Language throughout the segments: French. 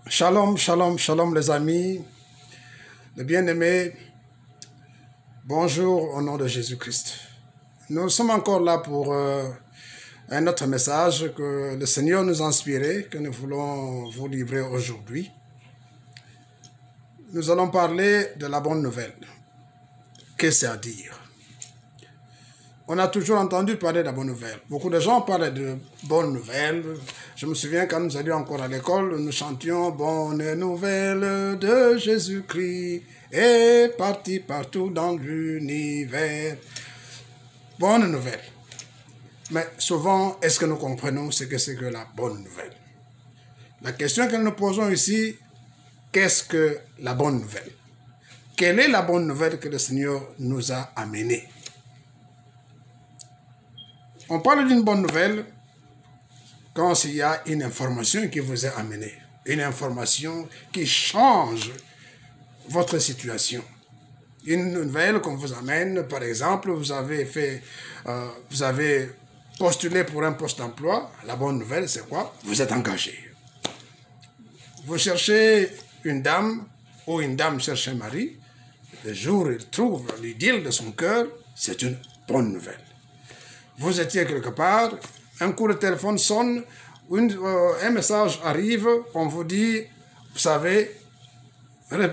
Shalom, shalom, shalom les amis, les bien-aimés, bonjour au nom de Jésus-Christ. Nous sommes encore là pour un autre message que le Seigneur nous a inspiré, que nous voulons vous livrer aujourd'hui. Nous allons parler de la bonne nouvelle. Qu'est-ce que c'est à dire? On a toujours entendu parler de la bonne nouvelle. Beaucoup de gens parlent de bonnes nouvelles. Je me souviens quand nous allions encore à l'école, nous chantions « Bonne nouvelle de Jésus-Christ est parti partout dans l'univers ». Bonne nouvelle. Mais souvent, est-ce que nous comprenons ce que c'est que la bonne nouvelle? La question que nous posons ici, qu'est-ce que la bonne nouvelle? Quelle est la bonne nouvelle que le Seigneur nous a amenée? On parle d'une bonne nouvelle quand il y a une information qui vous est amenée, une information qui change votre situation. Une nouvelle qu'on vous amène, par exemple, vous avez postulé pour un poste d'emploi. La bonne nouvelle, c'est quoi? Vous êtes engagé. Vous cherchez une dame, ou une dame cherche un mari. Le jour où il trouve l'idylle de son cœur, c'est une bonne nouvelle. Vous étiez quelque part, un coup de téléphone sonne, un message arrive, on vous dit, vous savez,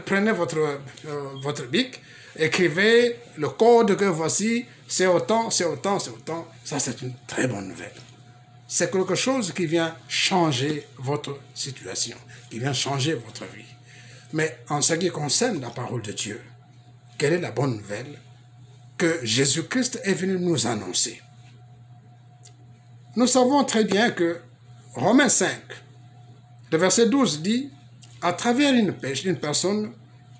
prenez votre bic, écrivez le code que voici, c'est autant, c'est autant, c'est autant. Ça, c'est une très bonne nouvelle. C'est quelque chose qui vient changer votre situation, qui vient changer votre vie. Mais en ce qui concerne la parole de Dieu, quelle est la bonne nouvelle que Jésus-Christ est venu nous annoncer? Nous savons très bien que Romains 5, le verset 12 dit « À travers une personne,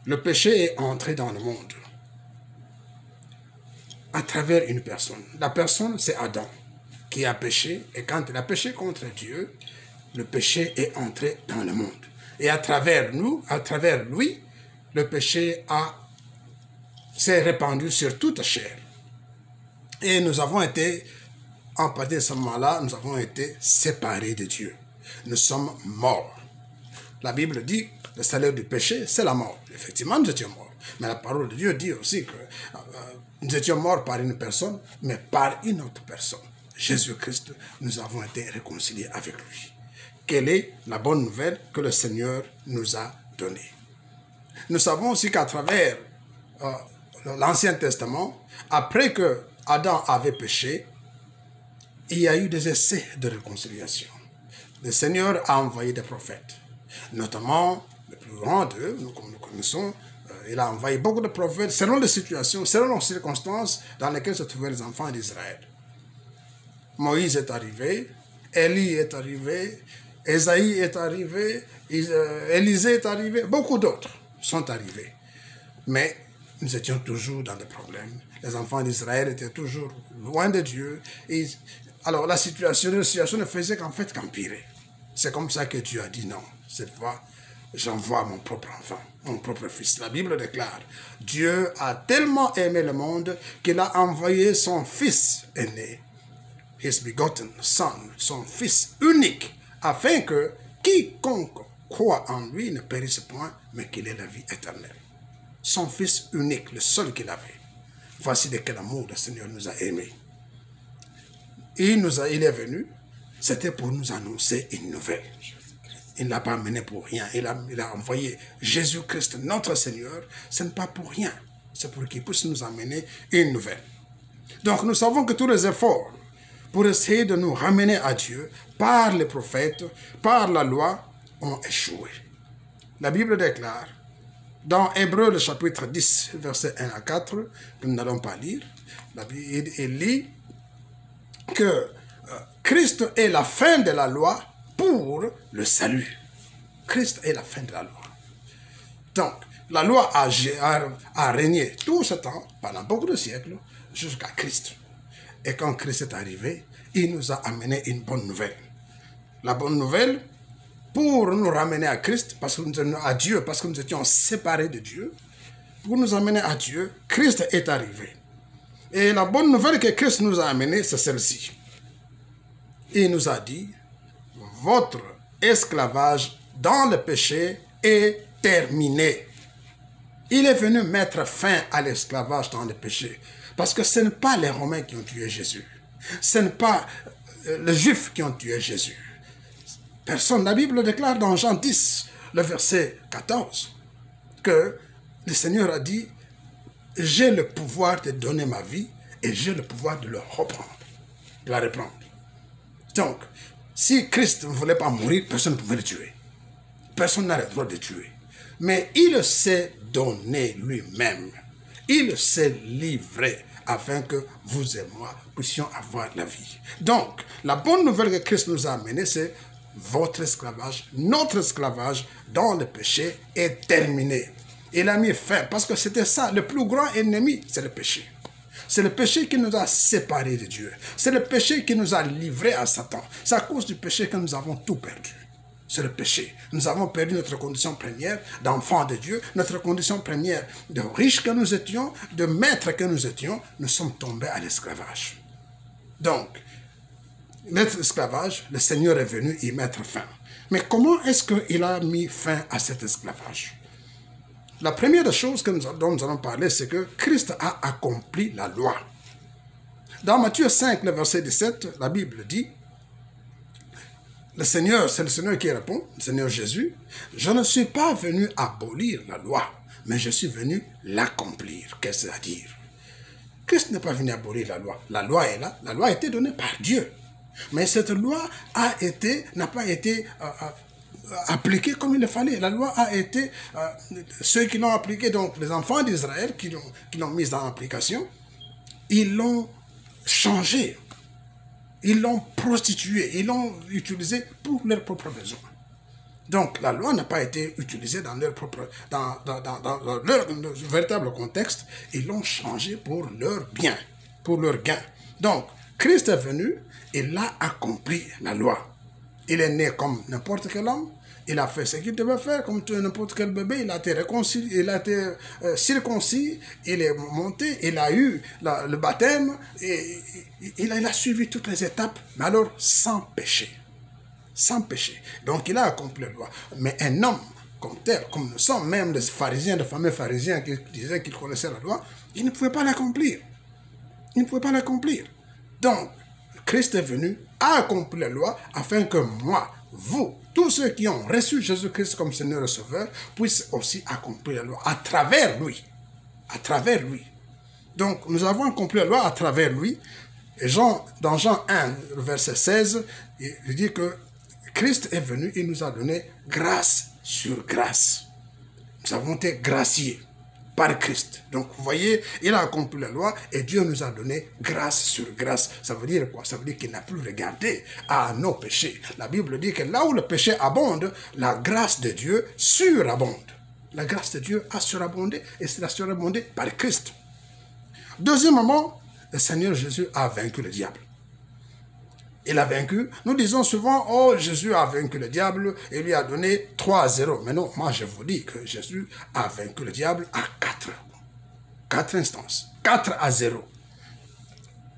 le péché est entré dans le monde. » À travers une personne. La personne, c'est Adam qui a péché. Et quand il a péché contre Dieu, le péché est entré dans le monde. Et à travers nous, à travers lui, le péché s'est répandu sur toute chair. Et nous avons été... En partir de ce moment-là, nous avons été séparés de Dieu. Nous sommes morts. La Bible dit que le salaire du péché, c'est la mort. Effectivement, nous étions morts. Mais la parole de Dieu dit aussi que nous étions morts par une personne, mais par une autre personne. Jésus-Christ, nous avons été réconciliés avec lui. Quelle est la bonne nouvelle que le Seigneur nous a donnée? Nous savons aussi qu'à travers l'Ancien Testament, après que Adam avait péché, il y a eu des essais de réconciliation. Le Seigneur a envoyé des prophètes. Notamment, le plus grand d'eux, comme nous connaissons, il a envoyé beaucoup de prophètes selon les situations, selon les circonstances dans lesquelles se trouvaient les enfants d'Israël. Moïse est arrivé, Élie est arrivé, Ésaïe est arrivé, Élisée est arrivé, beaucoup d'autres sont arrivés. Mais nous étions toujours dans des problèmes. Les enfants d'Israël étaient toujours loin de Dieu. Alors la situation ne faisait qu'en fait qu'empirer. C'est comme ça que Dieu a dit non. Cette fois, j'envoie mon propre enfant, mon propre fils. La Bible déclare, Dieu a tellement aimé le monde qu'il a envoyé son fils aîné, his begotten son, son fils unique, afin que quiconque croit en lui ne périsse point, mais qu'il ait la vie éternelle. Son fils unique, le seul qu'il avait. Voici de quel amour le Seigneur nous a aimés. Il est venu, c'était pour nous annoncer une nouvelle. Il ne l'a pas amené pour rien. Il a envoyé Jésus-Christ, notre Seigneur. Ce n'est pas pour rien. C'est pour qu'il puisse nous amener une nouvelle. Donc nous savons que tous les efforts pour essayer de nous ramener à Dieu, par les prophètes, par la loi, ont échoué. La Bible déclare, dans Hébreux, le chapitre 10, versets 1 à 4, que nous n'allons pas lire, il lit que Christ est la fin de la loi pour le salut. Christ est la fin de la loi. Donc, la loi a régné tout ce temps, pendant beaucoup de siècles, jusqu'à Christ. Et quand Christ est arrivé, il nous a amené une bonne nouvelle. La bonne nouvelle, pour nous ramener à Christ, à Dieu, parce que nous étions séparés de Dieu, pour nous amener à Dieu, Christ est arrivé. Et la bonne nouvelle que Christ nous a amenée, c'est celle-ci. Il nous a dit, votre esclavage dans le péché est terminé. Il est venu mettre fin à l'esclavage dans le péché. Parce que ce n'est pas les Romains qui ont tué Jésus. Ce n'est pas les Juifs qui ont tué Jésus. Personne. La Bible déclare dans Jean 10, le verset 14, que le Seigneur a dit, j'ai le pouvoir de donner ma vie et j'ai le pouvoir de le reprendre, de la reprendre. Donc, si Christ ne voulait pas mourir, personne ne pouvait le tuer. Personne n'a le droit de le tuer. Mais il s'est donné lui-même. Il s'est livré afin que vous et moi puissions avoir la vie. Donc, la bonne nouvelle que Christ nous a amenée, c'est votre esclavage, notre esclavage dans le péché est terminé. Il a mis fin, parce que c'était ça, le plus grand ennemi, c'est le péché. C'est le péché qui nous a séparés de Dieu. C'est le péché qui nous a livrés à Satan. C'est à cause du péché que nous avons tout perdu. C'est le péché. Nous avons perdu notre condition première d'enfant de Dieu, notre condition première de riche que nous étions, de maître que nous étions. Nous sommes tombés à l'esclavage. Donc, notre esclavage, le Seigneur est venu y mettre fin. Mais comment est-ce qu'il a mis fin à cet esclavage? La première des choses dont nous allons parler, c'est que Christ a accompli la loi. Dans Matthieu 5, le verset 17, la Bible dit, le Seigneur, c'est le Seigneur qui répond, le Seigneur Jésus, « Je ne suis pas venu abolir la loi, mais je suis venu l'accomplir. » Qu'est-ce que ça veut dire? Christ n'est pas venu abolir la loi. La loi est là, la loi a été donnée par Dieu. Mais cette loi n'a pas été appliquée comme il le fallait. La loi a été, ceux qui l'ont appliquée, donc les enfants d'Israël qui l'ont mise en application, ils l'ont changée. Ils l'ont prostituée, ils l'ont utilisée pour leurs propres besoins. Donc, la loi n'a pas été utilisée dans leur véritable contexte. Ils l'ont changée pour leur bien, pour leur gain. Donc, Christ est venu, il a accompli la loi. Il est né comme n'importe quel homme. Il a fait ce qu'il devait faire, comme n'importe quel bébé. Il a été réconcilié, il a été circoncis, il est monté, il a eu le baptême, et il a suivi toutes les étapes, mais alors sans péché. Sans péché. Donc il a accompli la loi. Mais un homme comme tel, comme nous sommes, même les pharisiens, les fameux pharisiens qui disaient qu'ils connaissaient la loi, ils ne pouvaient pas l'accomplir. Ils ne pouvaient pas l'accomplir. Donc, Christ est venu, a accompli la loi, afin que moi, vous, tous ceux qui ont reçu Jésus-Christ comme Seigneur et Sauveur, puissent aussi accomplir la loi à travers lui. À travers lui. Donc, nous avons accompli la loi à travers lui. Et dans Jean 1, verset 16, il dit que Christ est venu, il nous a donné grâce sur grâce. Nous avons été graciés par Christ. Donc, vous voyez, il a accompli la loi et Dieu nous a donné grâce sur grâce. Ça veut dire quoi? Ça veut dire qu'il n'a plus regardé à nos péchés. La Bible dit que là où le péché abonde, la grâce de Dieu surabonde. La grâce de Dieu a surabondé et c'est surabondé par Christ. Deuxièmement, le Seigneur Jésus a vaincu le diable. Il a vaincu. Nous disons souvent, oh, Jésus a vaincu le diable et lui a donné 3-0. Mais non, moi je vous dis que Jésus a vaincu le diable à 4 instances. 4-0.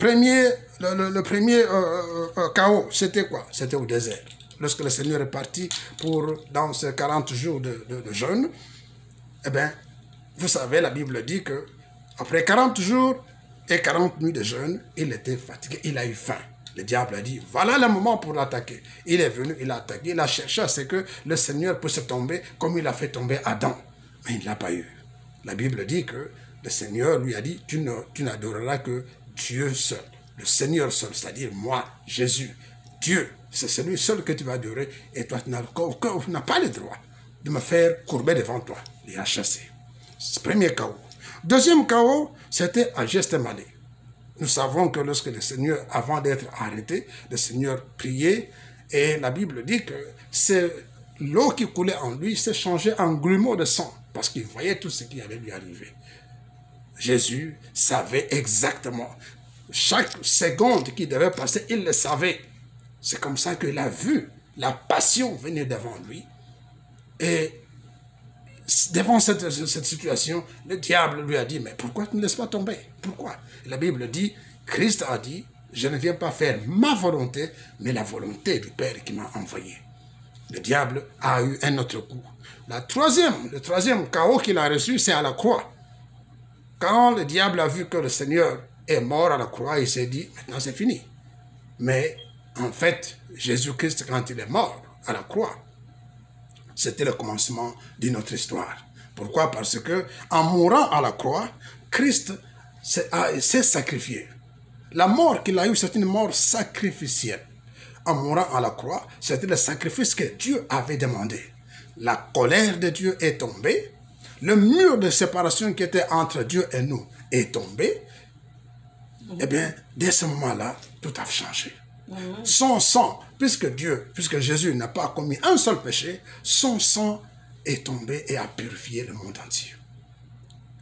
Le premier chaos, c'était quoi? C'était au désert. Lorsque le Seigneur est parti dans ces 40 jours de jeûne, eh bien, vous savez, la Bible dit que après 40 jours et 40 nuits de jeûne, il était fatigué, il a eu faim. Le diable a dit, voilà le moment pour l'attaquer. Il est venu, il a attaqué, il a cherché à ce que le Seigneur puisse tomber comme il a fait tomber Adam. Mais il ne l'a pas eu. La Bible dit que le Seigneur lui a dit, tu n'adoreras que Dieu seul. Le Seigneur seul, c'est-à-dire moi, Jésus. Dieu, c'est celui seul que tu vas adorer. Et toi, tu n'as pas le droit de me faire courber devant toi. Il a chassé. C'est le premier chaos. Deuxième chaos, c'était à Gethsémani. Nous savons que lorsque le Seigneur, avant d'être arrêté, le Seigneur priait et la Bible dit que l'eau qui coulait en lui s'est changée en grumeaux de sang parce qu'il voyait tout ce qui allait lui arriver. Jésus savait exactement. Chaque seconde qui devait passer, il le savait. C'est comme ça qu'il a vu la passion venir devant lui. Et devant cette situation, le diable lui a dit, mais pourquoi tu ne laisses pas tomber? Pourquoi? Et la Bible dit, Christ a dit, je ne viens pas faire ma volonté, mais la volonté du Père qui m'a envoyé. le diable a eu un autre coup. Le troisième chaos qu'il a reçu, c'est à la croix. Quand le diable a vu que le Seigneur est mort à la croix, il s'est dit, maintenant c'est fini. Mais en fait, Jésus-Christ, quand il est mort à la croix, c'était le commencement d'une autre histoire. Pourquoi? Parce que en mourant à la croix, Christ s'est sacrifié. La mort qu'il a eue, c'est une mort sacrificielle. En mourant à la croix, c'était le sacrifice que Dieu avait demandé. La colère de Dieu est tombée. Le mur de séparation qui était entre Dieu et nous est tombé. Eh bien, dès ce moment-là, tout a changé. Son sang, puisque Jésus n'a pas commis un seul péché, son sang est tombé et a purifié le monde entier.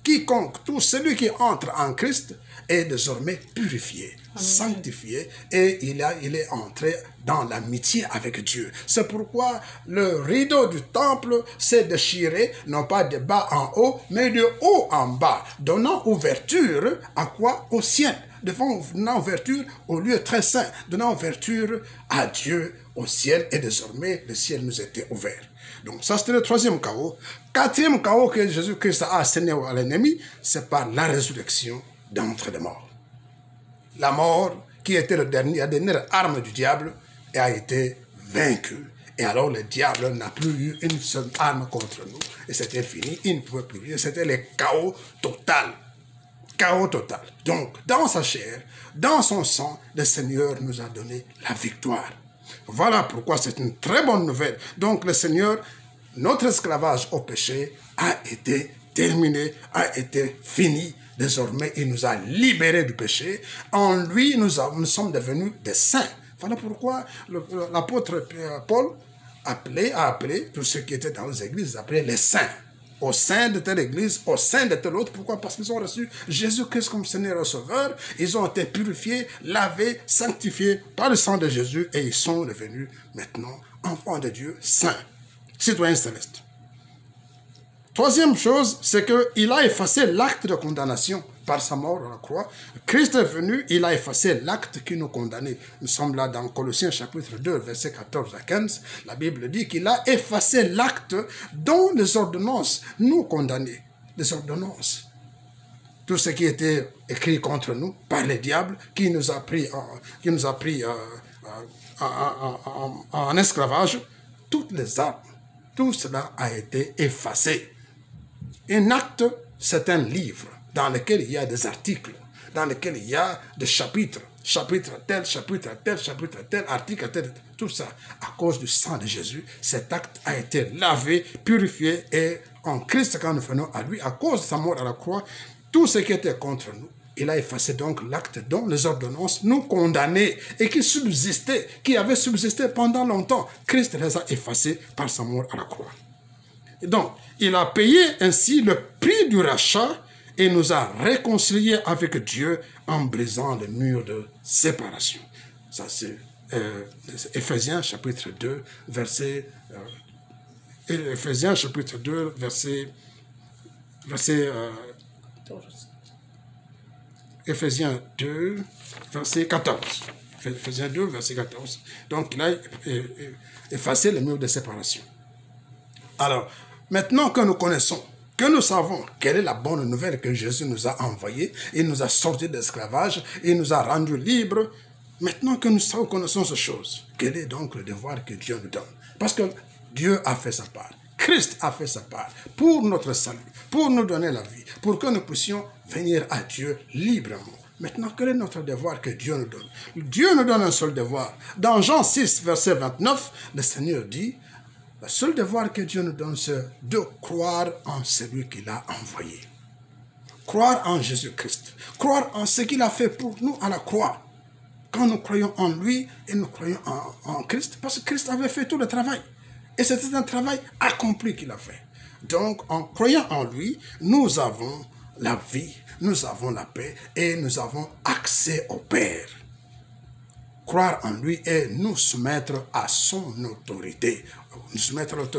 Quiconque, tout celui qui entre en Christ est désormais purifié, sanctifié, et il est entré dans l'amitié avec Dieu. C'est pourquoi le rideau du temple s'est déchiré, non pas de bas en haut, mais de haut en bas, donnant ouverture à quoi? Au ciel. Donnant ouverture au lieu très saint, donnant ouverture à Dieu au ciel, et désormais le ciel nous était ouvert. Donc ça c'était le troisième chaos. Quatrième chaos que Jésus-Christ a asséné à l'ennemi, c'est par la résurrection d'entre les morts. La mort, qui était la dernière arme du diable, a été vaincue. Et alors le diable n'a plus eu une seule arme contre nous. Et c'était fini, il ne pouvait plus. C'était le chaos total. Chaos total. Donc, dans sa chair, dans son sang, le Seigneur nous a donné la victoire. Voilà pourquoi c'est une très bonne nouvelle. Donc, le Seigneur, notre esclavage au péché a été terminé, a été fini. Désormais, il nous a libérés du péché. En lui, nous sommes devenus des saints. Voilà pourquoi l'apôtre Paul a appelé tous ceux qui étaient dans les églises, appelés les saints. Au sein de telle église, au sein de telle autre. Pourquoi? Parce qu'ils ont reçu Jésus-Christ comme Seigneur et Sauveur. Ils ont été purifiés, lavés, sanctifiés par le sang de Jésus et ils sont devenus maintenant enfants de Dieu, saints, citoyens célestes. Troisième chose, c'est qu'il a effacé l'acte de condamnation par sa mort à la croix. Christ est venu, il a effacé l'acte qui nous condamnait. Nous sommes là dans Colossiens chapitre 2, versets 14 à 15. La Bible dit qu'il a effacé l'acte dont les ordonnances nous condamnaient. Les ordonnances. Tout ce qui était écrit contre nous par le diable, qui nous a pris en esclavage, toutes les armes, tout cela a été effacé. Un acte, c'est un livre dans lequel il y a des articles, dans lequel il y a des chapitres, chapitre tel, article tel, tout ça. À cause du sang de Jésus, cet acte a été lavé, purifié, et en Christ, quand nous venons à lui, à cause de sa mort à la croix, tout ce qui était contre nous, il a effacé donc l'acte dont les ordonnances nous condamnaient et qui avait subsisté pendant longtemps. Christ les a effacés par sa mort à la croix. Et donc, il a payé ainsi le prix du rachat et nous a réconciliés avec Dieu en brisant le mur de séparation. Ça, c'est Éphésiens chapitre 2, verset... Éphésiens chapitre 2, verset Éphésiens 2, verset 14. Éphésiens 2, verset 14. Donc, il a effacé le mur de séparation. Alors, maintenant que nous connaissons, que nous savons quelle est la bonne nouvelle que Jésus nous a envoyée, il nous a sortis de l'esclavage, il nous a rendus libres, maintenant que nous connaissons ces choses, quel est donc le devoir que Dieu nous donne? Parce que Dieu a fait sa part. Christ a fait sa part pour notre salut, pour nous donner la vie, pour que nous puissions venir à Dieu librement. Maintenant, quel est notre devoir que Dieu nous donne? Dieu nous donne un seul devoir. Dans Jean 6, verset 29, le Seigneur dit, le seul devoir que Dieu nous donne, c'est de croire en celui qu'il a envoyé. Croire en Jésus-Christ. Croire en ce qu'il a fait pour nous à la croix. Quand nous croyons en lui et nous croyons en Christ, parce que Christ avait fait tout le travail. Et c'était un travail accompli qu'il a fait. Donc, en croyant en lui, nous avons la vie, nous avons la paix et nous avons accès au Père. Croire en lui et nous soumettre à son autorité. Nous soumettre à l'autorité.